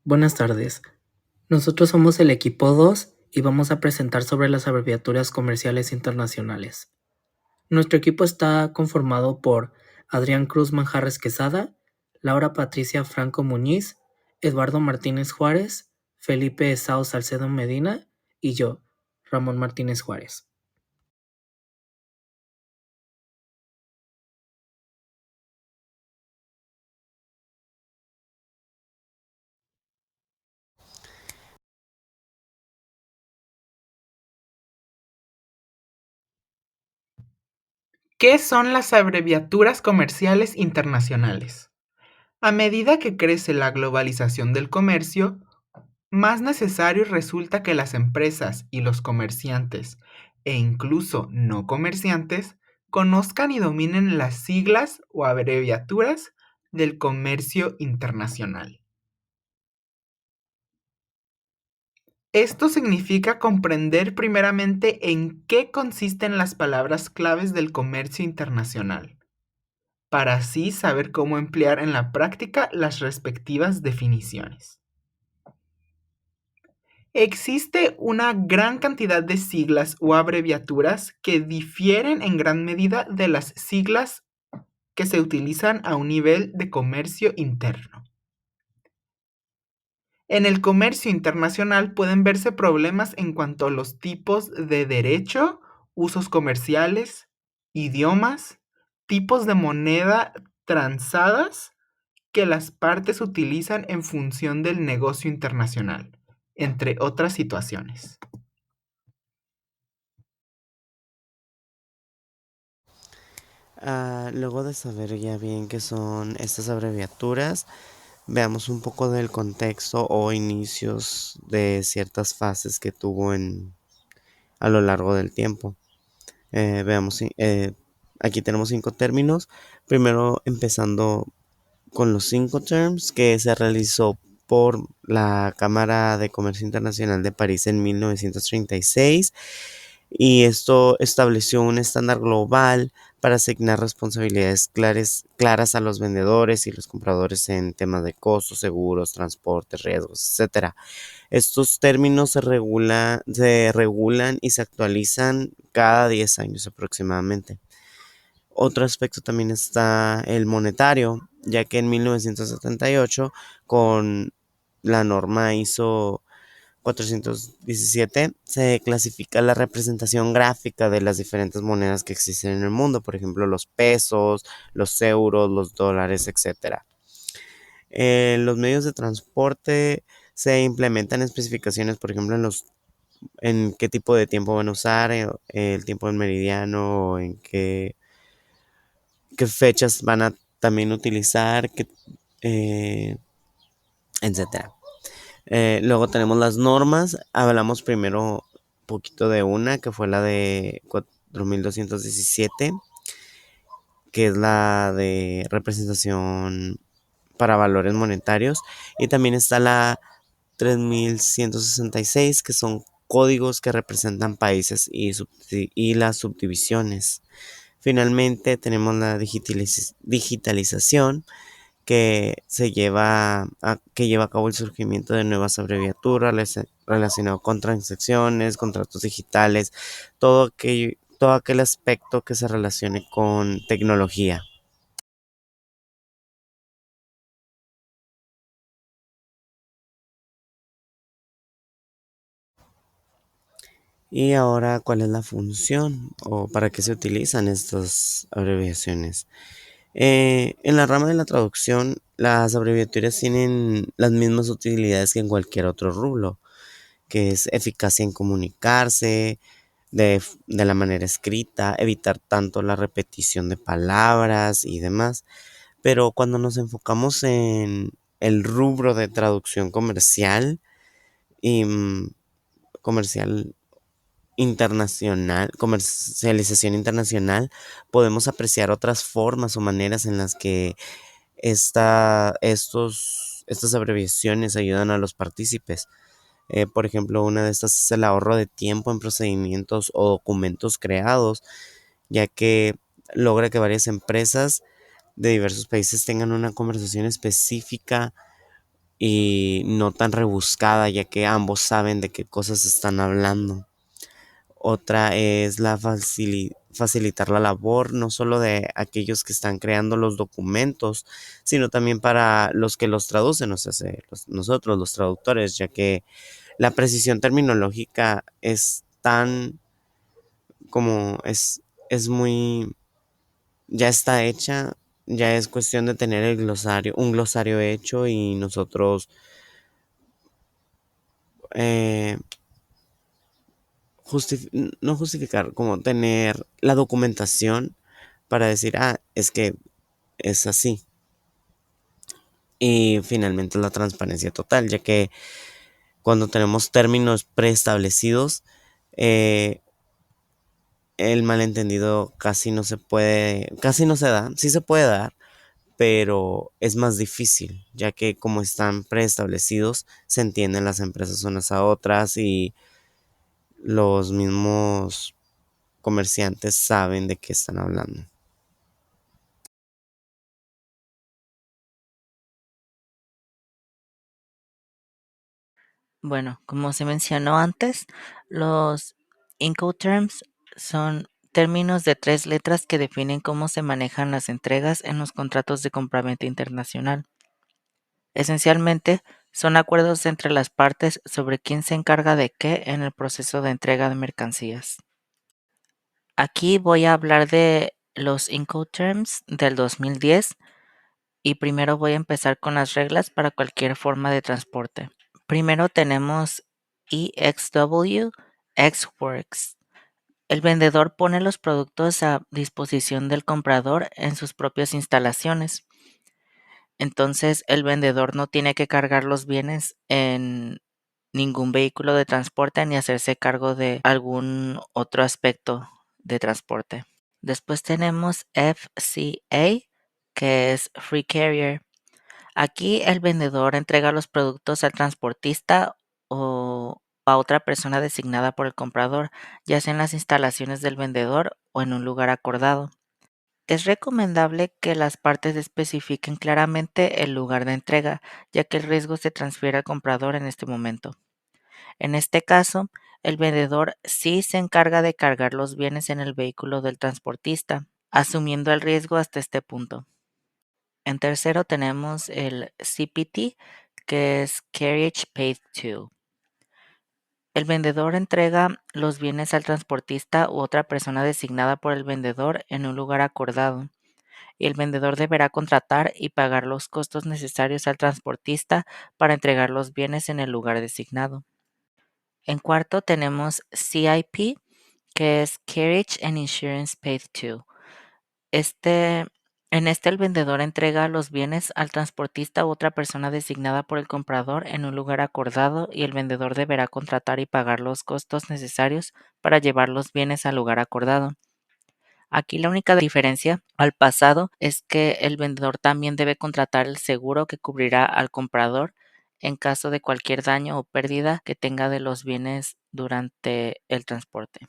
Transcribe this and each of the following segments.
Buenas tardes. Nosotros somos el equipo 2 y vamos a presentar sobre las abreviaturas comerciales internacionales. Nuestro equipo está conformado por Adrián Cruz Manjarres Quesada, Laura Patricia Franco Muñiz, Eduardo Martínez Juárez, Felipe Esao Salcedo Medina y yo, Ramón Martínez Juárez. ¿Qué son las abreviaturas comerciales internacionales? A medida que crece la globalización del comercio, más necesario resulta que las empresas y los comerciantes, e incluso no comerciantes, conozcan y dominen las siglas o abreviaturas del comercio internacional. Esto significa comprender primeramente en qué consisten las palabras claves del comercio internacional, para así saber cómo emplear en la práctica las respectivas definiciones. Existe una gran cantidad de siglas o abreviaturas que difieren en gran medida de las siglas que se utilizan a un nivel de comercio interno. En el comercio internacional pueden verse problemas en cuanto a los tipos de derecho, usos comerciales, idiomas, tipos de moneda transadas que las partes utilizan en función del negocio internacional, entre otras situaciones. Luego de saber ya bien qué son estas abreviaturas, veamos un poco del contexto o inicios de ciertas fases que tuvo a lo largo del tiempo. Veamos, aquí tenemos 5 términos. Primero empezando con los 5 terms que se realizó por la Cámara de Comercio Internacional de París en 1936 y esto estableció un estándar global para asignar responsabilidades claras a los vendedores y los compradores en temas de costos, seguros, transportes, riesgos, etcétera. Estos términos se regulan y se actualizan cada 10 años aproximadamente. Otro aspecto también está el monetario, ya que en 1978, con la norma ISO 417, se clasifica la representación gráfica de las diferentes monedas que existen en el mundo, por ejemplo, los pesos, los euros, los dólares, etcétera. En los medios de transporte se implementan especificaciones, por ejemplo, en qué tipo de tiempo van a usar, el tiempo en meridiano, o en qué fechas van a también utilizar, etcétera. Luego tenemos las normas. Hablamos primero un poquito de una, que fue la de 4217, que es la de representación para valores monetarios. Y también está la 3166, que son códigos que representan países y las subdivisiones. Finalmente tenemos la digitalización, que lleva a cabo el surgimiento de nuevas abreviaturas relacionado con transacciones, contratos digitales, todo aquel aspecto que se relacione con tecnología. Y ahora, ¿cuál es la función o para qué se utilizan estas abreviaciones? En la rama de la traducción, las abreviaturas tienen las mismas utilidades que en cualquier otro rubro, que es eficacia en comunicarse de la manera escrita, evitar tanto la repetición de palabras y demás. Pero cuando nos enfocamos en el rubro de traducción comercial y comercial internacional, comercialización internacional, podemos apreciar otras formas o maneras en las que estas abreviaciones ayudan a los partícipes. Por ejemplo, una de estas es el ahorro de tiempo en procedimientos o documentos creados, ya que logra que varias empresas de diversos países tengan una conversación específica y no tan rebuscada, ya que ambos saben de qué cosas están hablando. Otra es facilitar la labor, no solo de aquellos que están creando los documentos, sino también para los que los traducen, o sea, nosotros los traductores, ya que la precisión terminológica es tan como es muy, ya está hecha, ya es cuestión de tener un glosario hecho y nosotros eh, no justificar, como tener la documentación para decir, es que es así. Y finalmente la transparencia total, ya que cuando tenemos términos preestablecidos, eh, el malentendido casi no se da, sí se puede dar, pero es más difícil, ya que como están preestablecidos, se entienden las empresas unas a otras y los mismos comerciantes saben de qué están hablando. Bueno, como se mencionó antes, los Incoterms son términos de 3 letras que definen cómo se manejan las entregas en los contratos de compraventa internacional. Esencialmente, son acuerdos entre las partes sobre quién se encarga de qué en el proceso de entrega de mercancías. Aquí voy a hablar de los Incoterms del 2010 y primero voy a empezar con las reglas para cualquier forma de transporte. Primero tenemos EXW, Xworks. El vendedor pone los productos a disposición del comprador en sus propias instalaciones. Entonces, el vendedor no tiene que cargar los bienes en ningún vehículo de transporte ni hacerse cargo de algún otro aspecto de transporte. Después tenemos FCA, que es Free Carrier. Aquí el vendedor entrega los productos al transportista o a otra persona designada por el comprador, ya sea en las instalaciones del vendedor o en un lugar acordado. Es recomendable que las partes especifiquen claramente el lugar de entrega, ya que el riesgo se transfiere al comprador en este momento. En este caso, el vendedor sí se encarga de cargar los bienes en el vehículo del transportista, asumiendo el riesgo hasta este punto. En tercero tenemos el CPT, que es Carriage Paid To. El vendedor entrega los bienes al transportista u otra persona designada por el vendedor en un lugar acordado, y el vendedor deberá contratar y pagar los costos necesarios al transportista para entregar los bienes en el lugar designado. En cuarto tenemos CIP, que es Carriage and Insurance Paid To. Este, en este el vendedor entrega los bienes al transportista u otra persona designada por el comprador en un lugar acordado y el vendedor deberá contratar y pagar los costos necesarios para llevar los bienes al lugar acordado. Aquí la única diferencia al pasado es que el vendedor también debe contratar el seguro que cubrirá al comprador en caso de cualquier daño o pérdida que tenga de los bienes durante el transporte.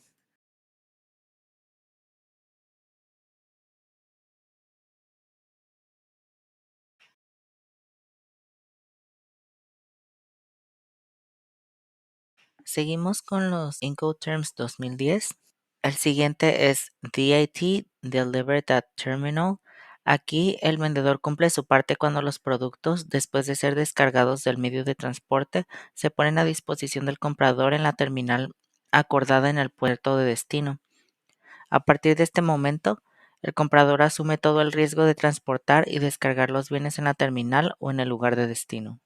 Seguimos con los Incoterms 2010. El siguiente es DAT, Delivered at Terminal. Aquí el vendedor cumple su parte cuando los productos, después de ser descargados del medio de transporte, se ponen a disposición del comprador en la terminal acordada en el puerto de destino. A partir de este momento, el comprador asume todo el riesgo de transportar y descargar los bienes en la terminal o en el lugar de destino.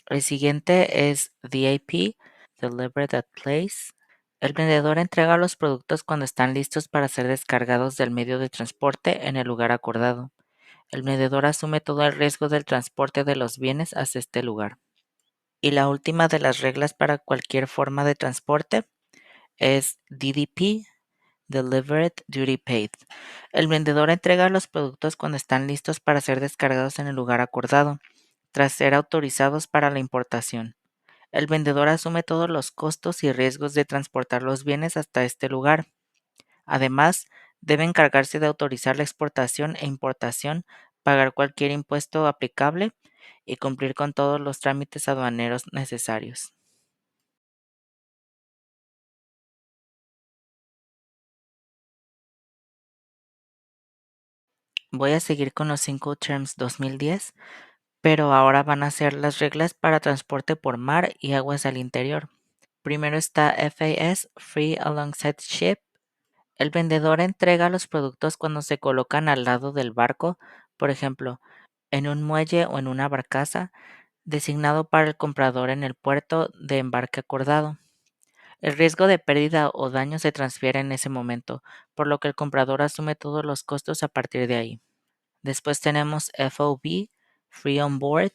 El siguiente es DAP, Delivered at Place. El vendedor entrega los productos cuando están listos para ser descargados del medio de transporte en el lugar acordado. El vendedor asume todo el riesgo del transporte de los bienes hacia este lugar. Y la última de las reglas para cualquier forma de transporte es DDP, Delivered Duty Paid. El vendedor entrega los productos cuando están listos para ser descargados en el lugar acordado, tras ser autorizados para la importación. El vendedor asume todos los costos y riesgos de transportar los bienes hasta este lugar. Además, debe encargarse de autorizar la exportación e importación pagar cualquier impuesto aplicable y cumplir con todos los trámites aduaneros necesarios. Voy a seguir con los Incoterms 2010, pero ahora van a ser las reglas para transporte por mar y aguas al interior. Primero está FAS, Free Alongside Ship. El vendedor entrega los productos cuando se colocan al lado del barco, por ejemplo, en un muelle o en una barcaza, designado para el comprador en el puerto de embarque acordado. El riesgo de pérdida o daño se transfiere en ese momento, por lo que el comprador asume todos los costos a partir de ahí. Después tenemos FOB, Free on Board.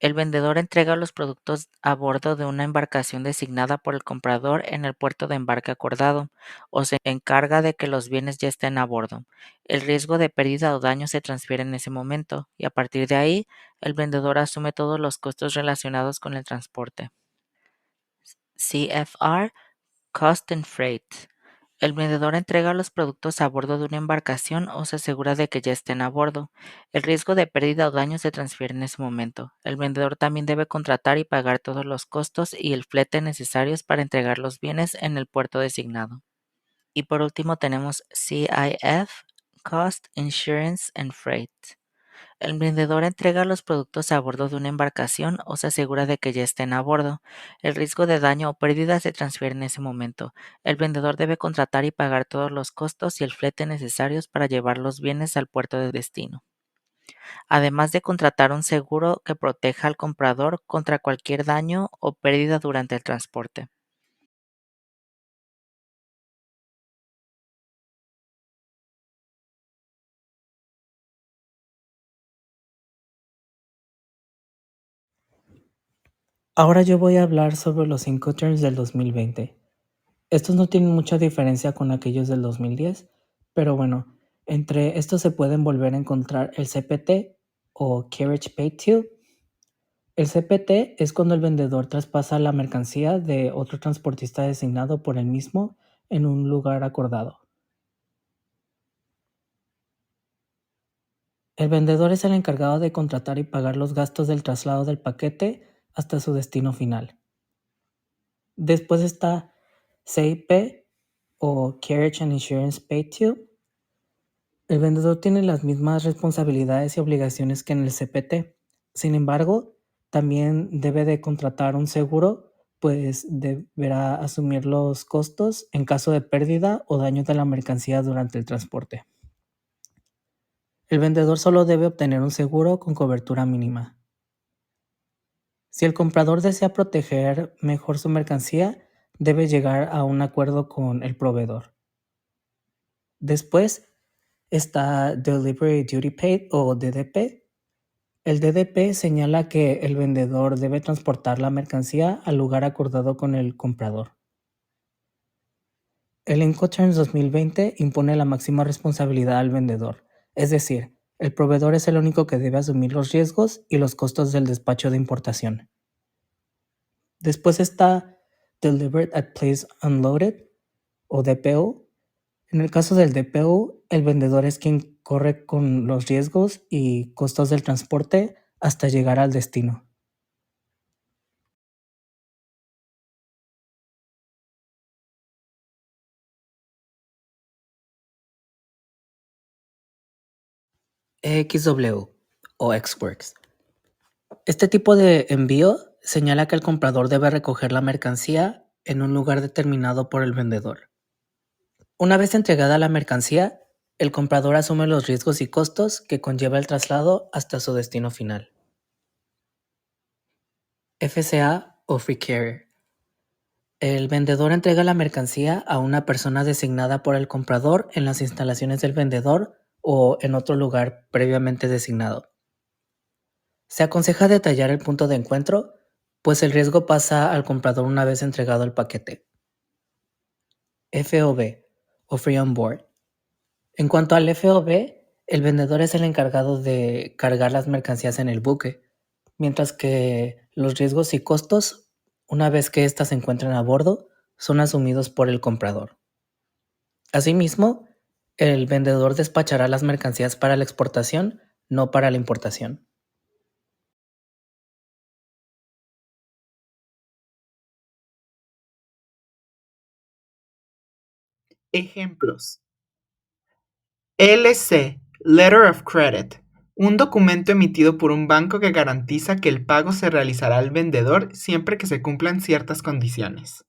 El vendedor entrega los productos a bordo de una embarcación designada por el comprador en el puerto de embarque acordado, o se encarga de que los bienes ya estén a bordo. El riesgo de pérdida o daño se transfiere en ese momento, y a partir de ahí, el vendedor asume todos los costos relacionados con el transporte. CFR, Cost and Freight. El vendedor entrega los productos a bordo de una embarcación o se asegura de que ya estén a bordo. El riesgo de pérdida o daño se transfiere en ese momento. El vendedor también debe contratar y pagar todos los costos y el flete necesarios para entregar los bienes en el puerto designado. Y por último tenemos CIF, Cost, Insurance and Freight. El vendedor entrega los productos a bordo de una embarcación o se asegura de que ya estén a bordo. El riesgo de daño o pérdida se transfiere en ese momento. El vendedor debe contratar y pagar todos los costos y el flete necesarios para llevar los bienes al puerto de destino, además de contratar un seguro que proteja al comprador contra cualquier daño o pérdida durante el transporte. Ahora yo voy a hablar sobre los Incoterms del 2020. Estos no tienen mucha diferencia con aquellos del 2010, pero bueno, entre estos se pueden volver a encontrar el CPT o Carriage Paid To. El CPT es cuando el vendedor traspasa la mercancía de otro transportista designado por él mismo en un lugar acordado. El vendedor es el encargado de contratar y pagar los gastos del traslado del paquete hasta su destino final. Después está CIP o Carriage and Insurance Paid To. El vendedor tiene las mismas responsabilidades y obligaciones que en el CPT. Sin embargo, también debe de contratar un seguro, pues deberá asumir los costos en caso de pérdida o daño de la mercancía durante el transporte. El vendedor solo debe obtener un seguro con cobertura mínima. Si el comprador desea proteger mejor su mercancía, debe llegar a un acuerdo con el proveedor. Después está Delivery Duty Paid o DDP. El DDP señala que el vendedor debe transportar la mercancía al lugar acordado con el comprador. El Incoterms 2020 impone la máxima responsabilidad al vendedor, es decir, el proveedor es el único que debe asumir los riesgos y los costos del despacho de importación. Después está Delivered at Place Unloaded o DPO. En el caso del DPO, el vendedor es quien corre con los riesgos y costos del transporte hasta llegar al destino. EXW o Ex-Works. Este tipo de envío señala que el comprador debe recoger la mercancía en un lugar determinado por el vendedor. Una vez entregada la mercancía, el comprador asume los riesgos y costos que conlleva el traslado hasta su destino final. FCA o Free Carrier. El vendedor entrega la mercancía a una persona designada por el comprador en las instalaciones del vendedor o en otro lugar previamente designado. Se aconseja detallar el punto de encuentro, pues el riesgo pasa al comprador una vez entregado el paquete. FOB o Free on Board. En cuanto al FOB, el vendedor es el encargado de cargar las mercancías en el buque, mientras que los riesgos y costos, una vez que éstas se encuentran a bordo, son asumidos por el comprador. Asimismo, el vendedor despachará las mercancías para la exportación no para la importación. Ejemplos. LC, Letter of Credit, un documento emitido por un banco que garantiza que el pago se realizará al vendedor siempre que se cumplan ciertas condiciones.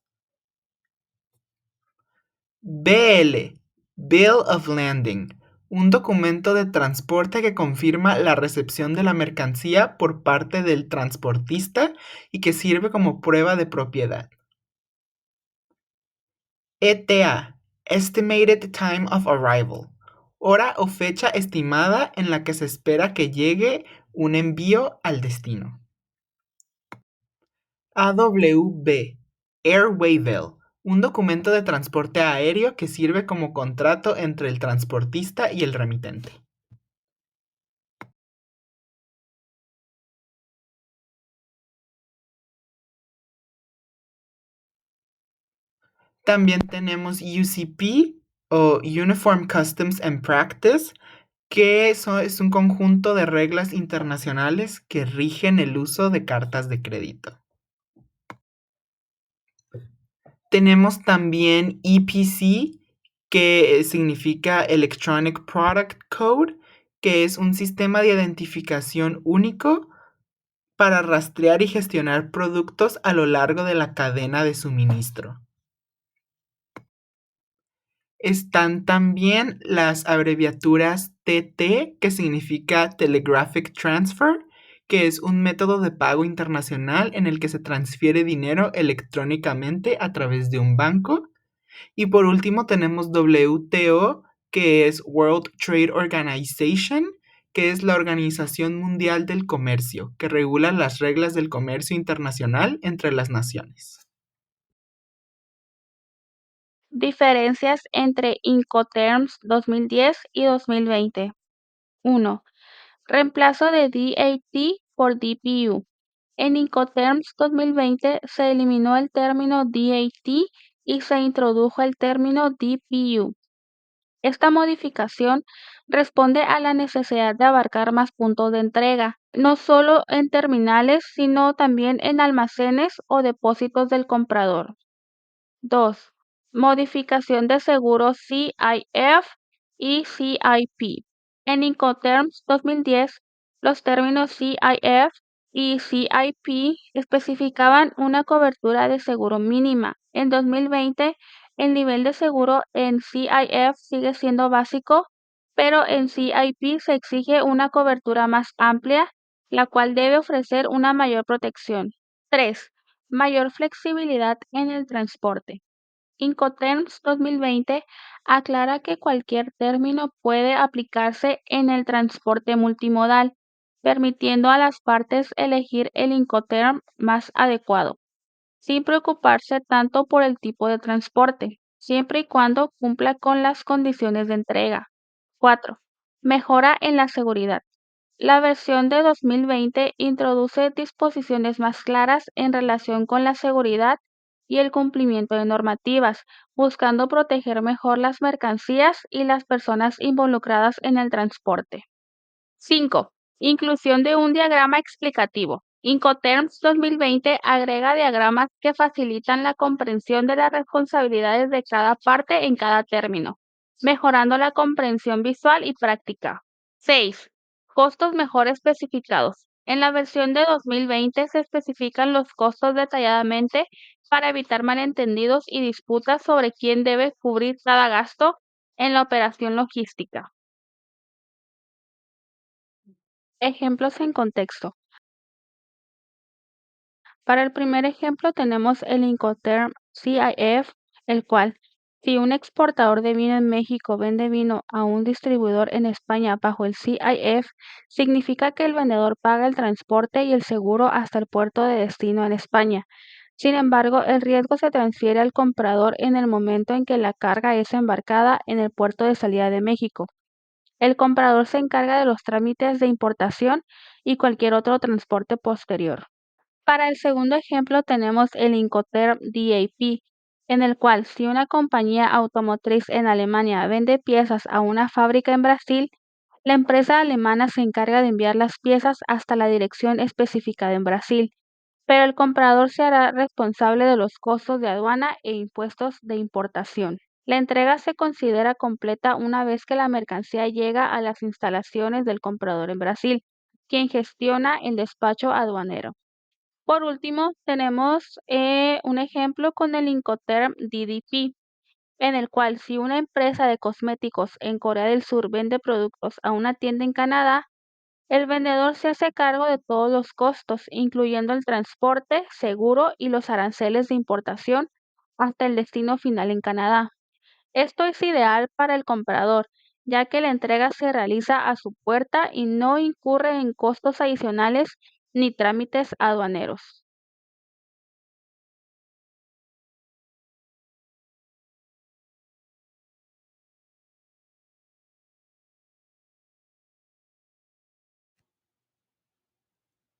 BL, Bill of Landing, un documento de transporte que confirma la recepción de la mercancía por parte del transportista y que sirve como prueba de propiedad. ETA, Estimated Time of Arrival, hora o fecha estimada en la que se espera que llegue un envío al destino. AWB, Airway Bill, un documento de transporte aéreo que sirve como contrato entre el transportista y el remitente. También tenemos UCP o Uniform Customs and Practice, que es un conjunto de reglas internacionales que rigen el uso de cartas de crédito. Tenemos también EPC, que significa Electronic Product Code, que es un sistema de identificación único para rastrear y gestionar productos a lo largo de la cadena de suministro. Están también las abreviaturas TT, que significa Telegraphic Transfer, que es un método de pago internacional en el que se transfiere dinero electrónicamente a través de un banco. Y por último tenemos WTO, que es World Trade Organization, que es la Organización Mundial del Comercio, que regula las reglas del comercio internacional entre las naciones. Diferencias entre Incoterms 2010 y 2020. 1. Reemplazo de DAT por DPU. En Incoterms 2020 se eliminó el término DAT y se introdujo el término DPU. Esta modificación responde a la necesidad de abarcar más puntos de entrega, no solo en terminales, sino también en almacenes o depósitos del comprador. 2. Modificación de seguros CIF y CIP. En Incoterms 2010, los términos CIF y CIP especificaban una cobertura de seguro mínima. En 2020, el nivel de seguro en CIF sigue siendo básico, pero en CIP se exige una cobertura más amplia, la cual debe ofrecer una mayor protección. 3. Mayor flexibilidad en el transporte. Incoterms 2020 aclara que cualquier término puede aplicarse en el transporte multimodal, permitiendo a las partes elegir el Incoterm más adecuado, sin preocuparse tanto por el tipo de transporte, siempre y cuando cumpla con las condiciones de entrega. 4. Mejora en la seguridad. La versión de 2020 introduce disposiciones más claras en relación con la seguridad y el cumplimiento de normativas, buscando proteger mejor las mercancías y las personas involucradas en el transporte. 5. Inclusión de un diagrama explicativo. Incoterms 2020 agrega diagramas que facilitan la comprensión de las responsabilidades de cada parte en cada término, mejorando la comprensión visual y práctica. 6. Costos mejor especificados. En la versión de 2020 se especifican los costos detalladamente para evitar malentendidos y disputas sobre quién debe cubrir cada gasto en la operación logística. Ejemplos en contexto. Para el primer ejemplo tenemos el Incoterm CIF, el cual, si un exportador de vino en México vende vino a un distribuidor en España bajo el CIF, significa que el vendedor paga el transporte y el seguro hasta el puerto de destino en España. Sin embargo, el riesgo se transfiere al comprador en el momento en que la carga es embarcada en el puerto de salida de México. El comprador se encarga de los trámites de importación y cualquier otro transporte posterior. Para el segundo ejemplo tenemos el Incoterm DAP, en el cual si una compañía automotriz en Alemania vende piezas a una fábrica en Brasil, La empresa alemana se encarga de enviar las piezas hasta la dirección especificada en Brasil, pero el comprador se hará responsable de los costos de aduana e impuestos de importación. La entrega se considera completa una vez que la mercancía llega a las instalaciones del comprador en Brasil, quien gestiona el despacho aduanero. Por último, tenemos un ejemplo con el Incoterm DDP, en el cual si una empresa de cosméticos en Corea del Sur vende productos a una tienda en Canadá, el vendedor se hace cargo de todos los costos, incluyendo el transporte, seguro y los aranceles de importación hasta el destino final en Canadá. Esto es ideal para el comprador, ya que la entrega se realiza a su puerta y no incurre en costos adicionales ni trámites aduaneros.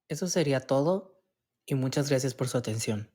Eso sería todo y muchas gracias por su atención.